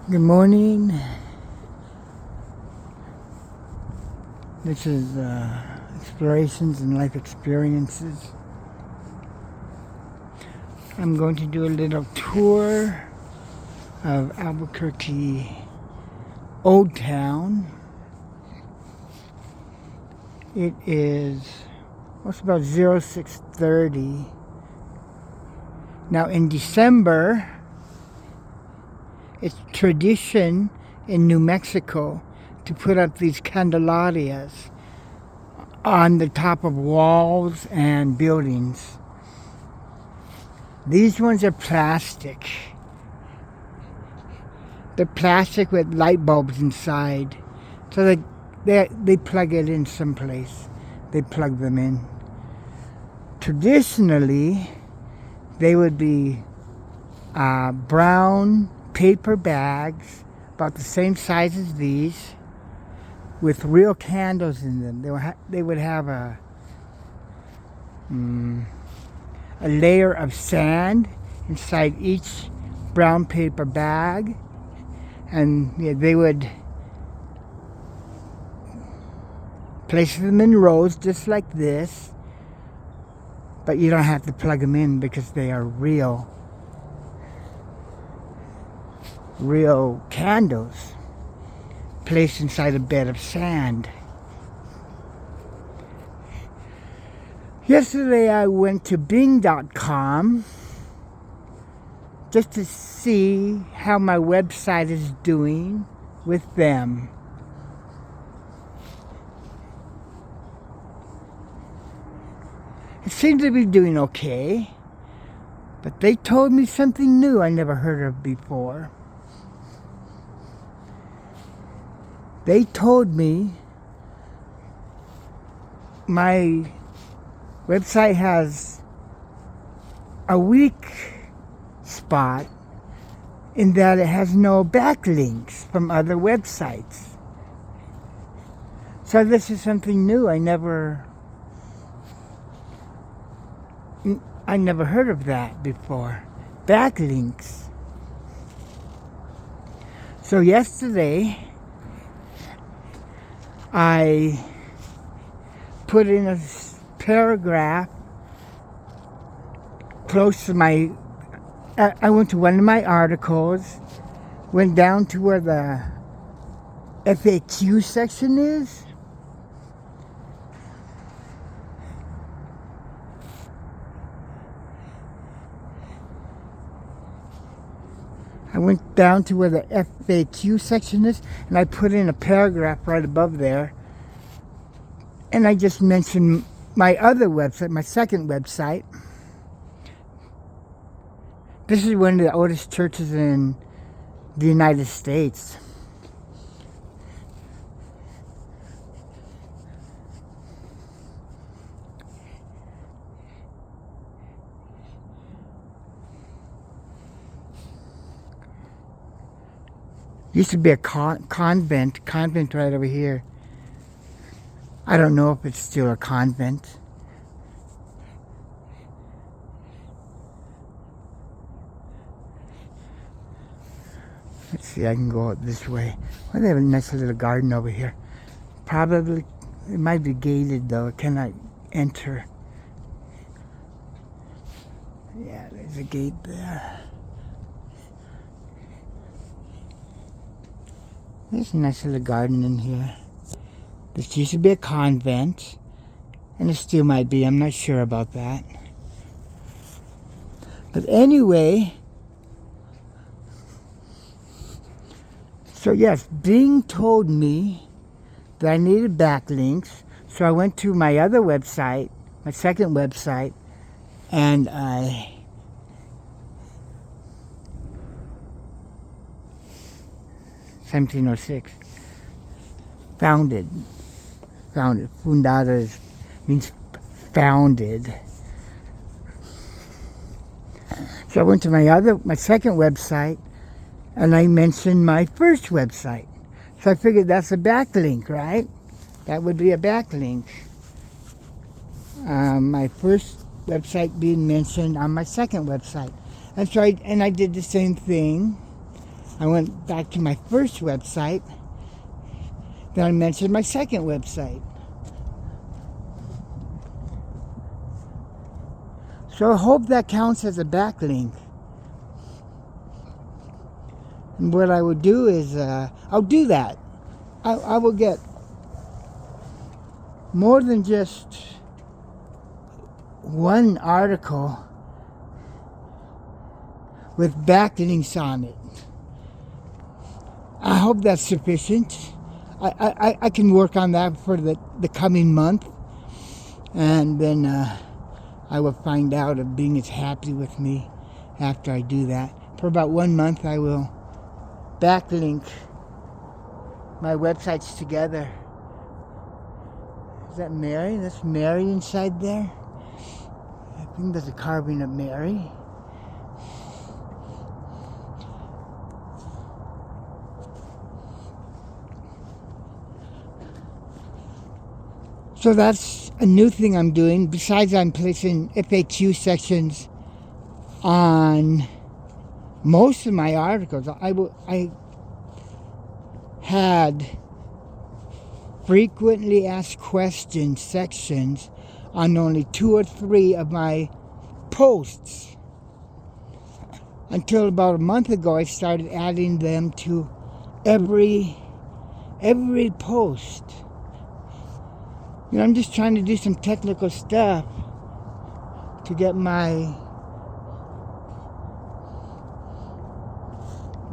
Good morning. This is Explorations and Life Experiences. I'm going to do a little tour of Albuquerque Old Town. It is about 06:30. Now in December, it's tradition in New Mexico to put up these candelarias on the top of walls and buildings. These ones are plastic. They're plastic with light bulbs inside. So they plug it in someplace. They plug them in. Traditionally, they would be brown paper bags, about the same size as these, with real candles in them. They would have a layer of sand inside each brown paper bag, and they would place them in rows just like this, but you don't have to plug them in because they are real candles placed inside a bed of sand. Yesterday I went to Bing.com just to see how my website is doing with them. It seems to be doing okay, but they told me something new I never heard of before. They told me my website has a weak spot in that it has no backlinks from other websites. So this is something new. I never heard of that before. Backlinks. So yesterday I put in a paragraph close to my... I went to one of my articles, went down to where the FAQ section is. I went down to where the FAQ section is, and I put in a paragraph right above there. And I just mentioned my other website, my second website. This is one of the oldest churches in the United States. Used to be a convent right over here. I don't know if it's still a convent. Let's see, I can go out this way. Well, they have a nice little garden over here. Probably, it might be gated though. I cannot enter. Yeah, there's a gate there. There's a nice little garden in here. This used to be a convent, and it still might be. I'm not sure about that. But anyway, so yes, Bing told me that I needed backlinks, so I went to my other website, my second website, and I 1706. Founded. Fundada means founded. So I went to my second website, and I mentioned my first website. So I figured that's a backlink, right? That would be a backlink. My first website being mentioned on my second website. And so I did the same thing. I went back to my first website. Then I mentioned my second website. So I hope that counts as a backlink. And what I would do is, I'll do that. I will get more than just one article with backlinks on it. I hope that's sufficient. I can work on that for the coming month. And then I will find out if Bing is happy with me after I do that. For about 1 month, I will backlink my websites together. Is that Mary? That's Mary inside there. I think there's a carving of Mary. So that's a new thing I'm doing. Besides, I'm placing FAQ sections on most of my articles. I had frequently asked questions sections on only 2 or 3 of my posts. Until about a month ago, I started adding them to every post. You know, I'm just trying to do some technical stuff to get my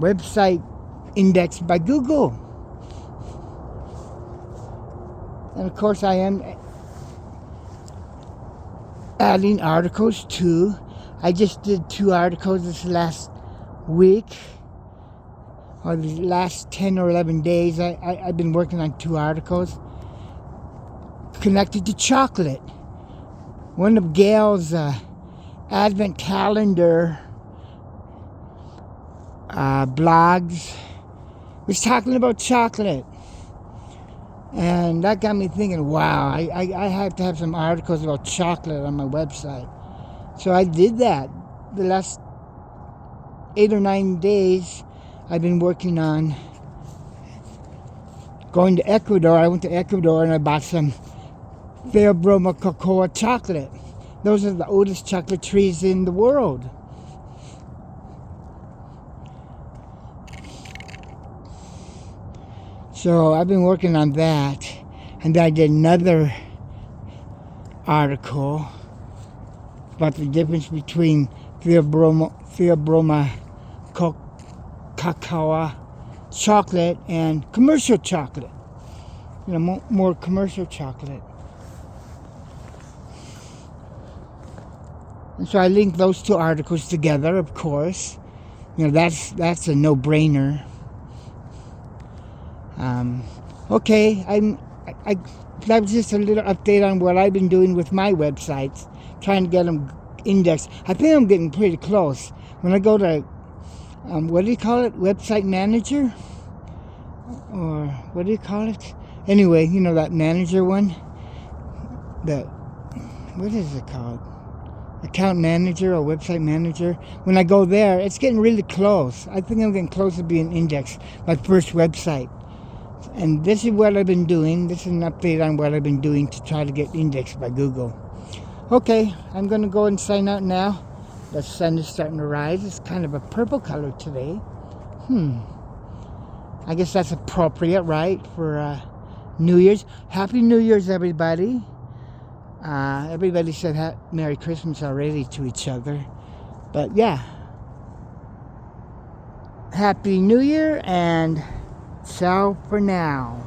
website indexed by Google. And of course, I am adding articles too. I just did 2 articles this last week, or the last 10 or 11 days. I've been working on 2 articles connected to chocolate. One of Gail's advent calendar blogs was talking about chocolate. And that got me thinking, wow, I have to have some articles about chocolate on my website. So I did that. The last 8 or 9 days, I've been working on going to Ecuador. I went to Ecuador and I bought some Theobroma cocoa chocolate. Those are the oldest chocolate trees in the world. So I've been working on that. And then I did another article about the difference between Theobroma cacao chocolate and commercial chocolate. You know, more commercial chocolate. And so I linked those 2 articles together, of course. You know, that's a no-brainer. Okay, that was just a little update on what I've been doing with my websites, trying to get them indexed. I think I'm getting pretty close. When I go to, what do you call it? Website manager? Or what do you call it? Anyway, you know that manager one? What is it called? Account manager or website manager. When I go there, it's getting really close. I think I'm getting close to being indexed, my first website. And this is what I've been doing. This is an update on what I've been doing to try to get indexed by Google. Okay, I'm going to go and sign out now. The sun is starting to rise. It's kind of a purple color today. I guess that's appropriate, right, for New Year's. Happy New Year's, everybody. Everybody said Merry Christmas already to each other. But yeah. Happy New Year and ciao for now.